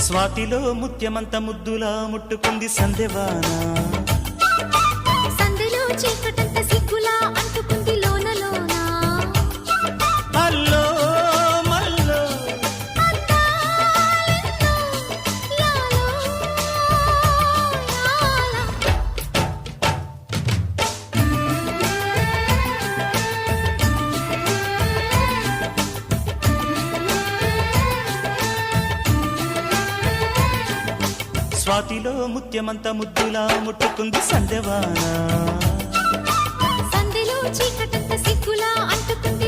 స్వాతిలో ముత్యమంత ముద్దులా ముట్టుకుంది సందెవాన. సందెలో చీకటంత సిగ్గులా అంటుకుంది లోన లోన. అల్లో మల్లో అందాలెన్నో లాలో లాలా. స్వాతిలో ముత్యమంత ముద్దులా ముట్టుకుంది సందెవాన. సందెలో చీకటంత సిగ్గులా అంటుకుంది